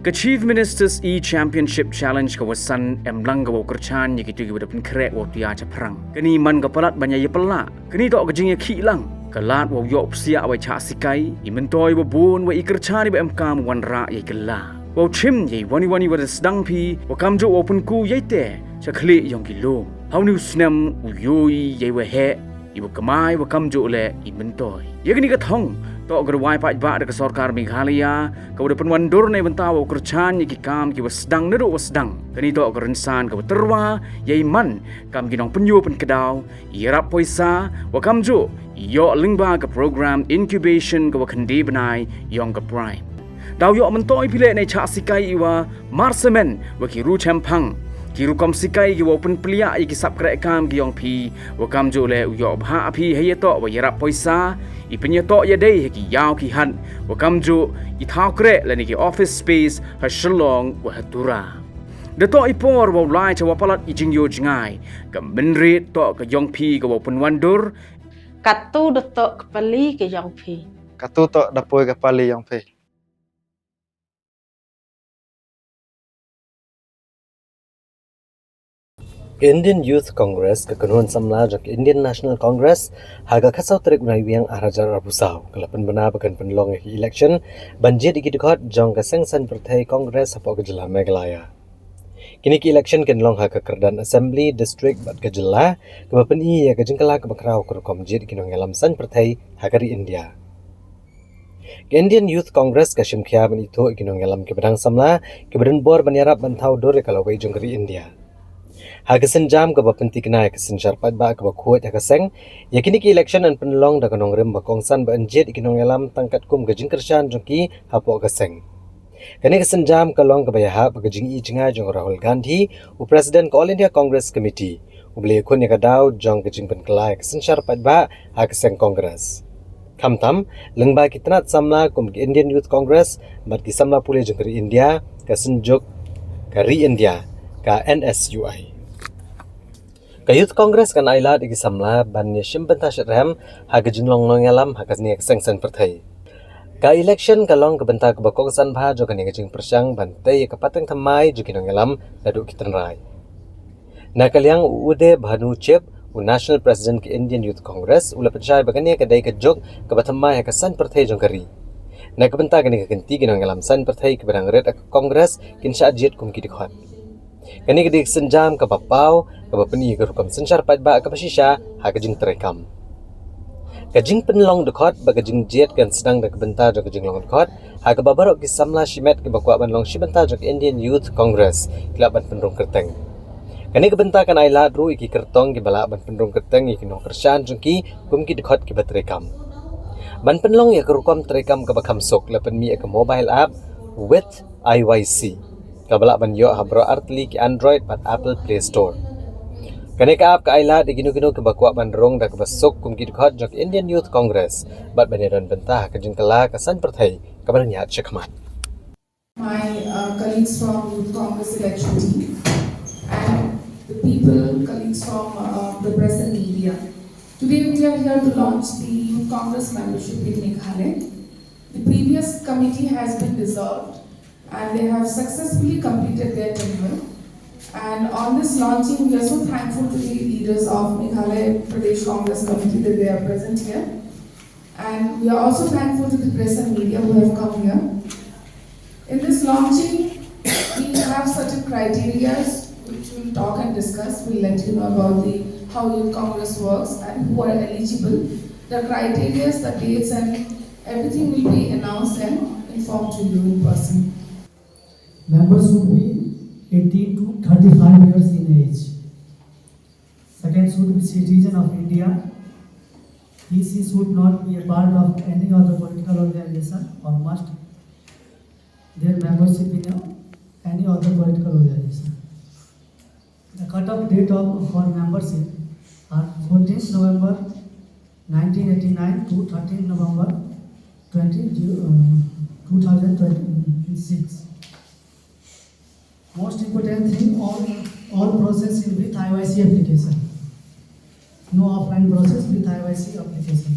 Ke Chief Minister's E-Championship Challenge kawasan emlang ke kerchan yang kita kita pun kerek waktu ya perang. Kini man ke pelat banyak ya pelak. Kini tak kejengnya kilang. Kelat wa yok siak wa cak sikai. Imentoy wa bun wa ikerchan ba MK wan ra ya gela. Wa chim ye wani wa sedang pi wa kamjo wa pun ku ye te. Chakli yang kilo. Hau ni snam uyoi ye wa he. Ibu kemai wa kamjo le imentoy. Ya kini ke thong. Tok gerwai pak ba de sarkar Meghalaya ka udah penwandur nei bentaw kerchan ki kam ki wasdang neru wasdang kani tok gerensan ka terwa yai man kam ginong penyu pen kedau irap poisa wa kamjo yo lingba ka program incubation ka khandi benai yong ka prime daw yo mentoi pile nei chak sikai iwa marsemen wa ki ru champang ki ru kom sikai ki wa pen pelia ki sap krek kam ki yong pi wa kamjo le yo bha pi he to wa irap poisa ipunya tok ya dei ki yau ki han wa kamju I thau kre la ni ki office space ha shlong wa hatura de tok ipor wa lai cha wa palat I jing yo jingai ka menri tok ka yong pi ka wa pun wandur katu de tok kepali ke yong pi katu tok dapoi kepali yong pi Indian Youth Congress kekenuan samla jak Indian National Congress haga kasau terik unai wiang arajar rabusau kelapan benar bagan Pynlong election ban Jied iki Dkhot jong kesengsan partai Congress sapok kejela Meghalaya. Kini ki election Pynlong haga kerdan Assembly District bat kejela kebapen I ya kejengkala kebakrau kerukom Jied kinong ngelam san partai haga di India. Indian Youth Congress kasyim kia ban itu kinong ngelam kebedang samla kebedan bor banyarap bantau dore kalau wei jong keri India. Hagasan jam ke bapenti kenai ke senjar pat ba ke bakuat hagaseng yakini ki election an Pynlong da kanong rem bakongsan ba Jied ikinong elam tangkat kum gajing kershan jongki hapo hagaseng kani ke senjam kalong ke bayaha bagajing I jinga jong Rahul Gandhi u President All India Congress Committee u beli kun ya kadau jong gajing penkelai ke senjar pat ba hagaseng Congress kamtam lengba kitnat samla kum ke Indian Youth Congress bat ki samla pule jong keri India ke senjuk keri India ka NSUI ka Youth Congress kan ailat igi samla ban ni shimbenta shrem haga jinglong nongalam haga ni sengsen partai ka election kalong ke benta ke bakongsan bha jo kan jing persang ban tei ka pateng thamai jo kinongalam ladu kitranrai na kalyang ude bhanu chep u National President ke Indian Youth Congress ula pachai bagani ka dai ka jog ka bathamai haga san partai jong kari na ka benta kan ganti kinongalam san partai ke barang red Congress kin sha Jied kum ki Dkhot kani kedik senjam ke bapau ke bapeni ke rukam senjar pat ba ke pasisha ha kejing terekam kejing Pynlong Dkhot ba kejing Jied kan sedang dak bentar jok kejing long Dkhot ha ke babarok ki samla shimet ke bakwa ban long shibenta jok Indian Youth Congress kelab ban penrung kerteng kani ke bentar kan ailat ru iki kertong ki bala ban penrung kerteng iki no kershan jongki kum ki Dkhot ki batrekam ban Pynlong ya ke rukam terekam ke bakam sok lapen mi ke mobile app with IYC kabala ban yo habro artli ki Android pat Apple Play Store kane ka app ka aila de ginu ke bakwa ban rong da ke basok kum ki Dkhot jok Indian Youth Congress bat baneron bentah ke jengkala ka san partai ka ban nyat chakmat my colleagues from Youth Congress election team and the people colleagues from the press and media today we are here to launch the Youth Congress membership in Meghalaya. The previous committee has been dissolved and they have successfully completed their tenure. And on this launching, we are so thankful to the leaders of Meghalaya Pradesh Congress Committee that they are present here. And we are also thankful to the press and media who have come here. In this launching, we have certain criteria which we'll talk and discuss. We'll let you know about how Youth Congress works and who are eligible. The criteria, the dates and everything will be announced and informed to you in person. Members should be 18 to 35 years in age. Second, should be citizen of India. He should not be a part of any other political organization or must their membership in any other political organization. The cut-off date for membership are 14th November 1989 to 13th November 2026. Most important thing, all process is with IYC application. No offline process with IYC application.